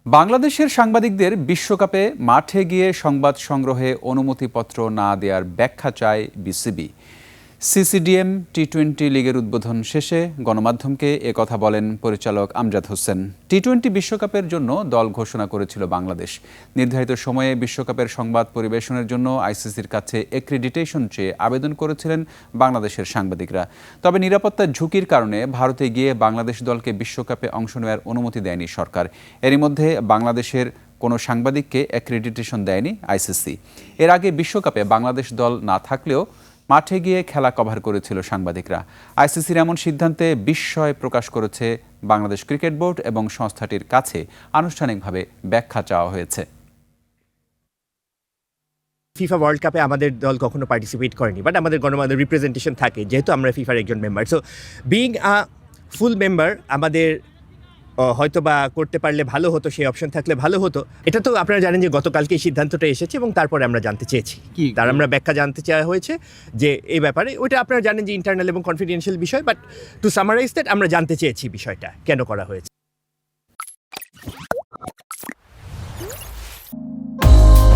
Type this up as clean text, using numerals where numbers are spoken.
বাংলাদেশের সাংবাদিকদের বিশ্বকাপে মাঠে গিয়ে সংবাদ সংগ্রহে অনুমতিপত্র না দেওয়ার ব্যাখ্যা চায় বিসিবি। সিসিডিএম টি-20 লিগের উদ্বোধন শেষে গণমাধ্যমকে একথা বলেন পরিচালক আমজাদ হোসেন। টি-20 বিশ্বকাপের জন্য দল ঘোষণা করেছিল বাংলাদেশ। নির্ধারিত সময়ে বিশ্বকাপের সংবাদ পরিবেশনের জন্য আইসিসির কাছে অ্যাক্রিডিটেশন চেয়ে আবেদন করেছিলেন বাংলাদেশের সাংবাদিকরা। তবে নিরাপত্তার ঝুঁকির কারণে ভারতে গিয়ে বাংলাদেশ দলকে বিশ্বকাপে অংশ নেওয়ার অনুমতি দেয়নি সরকার। এরই মধ্যে বাংলাদেশের কোনো সাংবাদিককে অ্যাক্রিডিটেশন দেয়নি আইসিসি। এর আগে বিশ্বকাপে বাংলাদেশ দল না থাকলেও মাঠে গিয়ে খেলা কভার করেছিল সাংবাদিকরা। আইসিসির এমন সিদ্ধান্তে বিস্ময় প্রকাশ করেছে বাংলাদেশ ক্রিকেট বোর্ড এবং সংস্থাটির কাছে আনুষ্ঠানিকভাবে ব্যাখ্যা চাওয়া হয়েছে। ফিফা ওয়ার্ল্ড কাপে আমাদের দল কখনো পার্টিসিপেট করেনি, বাট আমাদের গণমাধ্যম রিপ্রেজেন্টেশন থাকে যেহেতু আমরা ফিফার একজন মেম্বার। সো বিইং আ ফুল মেম্বার আমাদের হয়তো বা করতে পারলে ভালো হতো, সেই অপশন থাকলে ভালো হতো। এটা তো আপনারা জানেন যে গতকালকে এই সিদ্ধান্তটা এসেছে এবং তারপরে আমরা জানতে চেয়েছি, তার আমরা ব্যাখ্যা জানতে চাওয়া হয়েছে যে এই ব্যাপারে। ওইটা আপনারা জানেন যে ইন্টারনাল এবং কনফিডেন্সিয়াল বিষয়, বাট টু সামারাইজ দ্যাট আমরা জানতে চেয়েছি বিষয়টা কেন করা হয়েছে।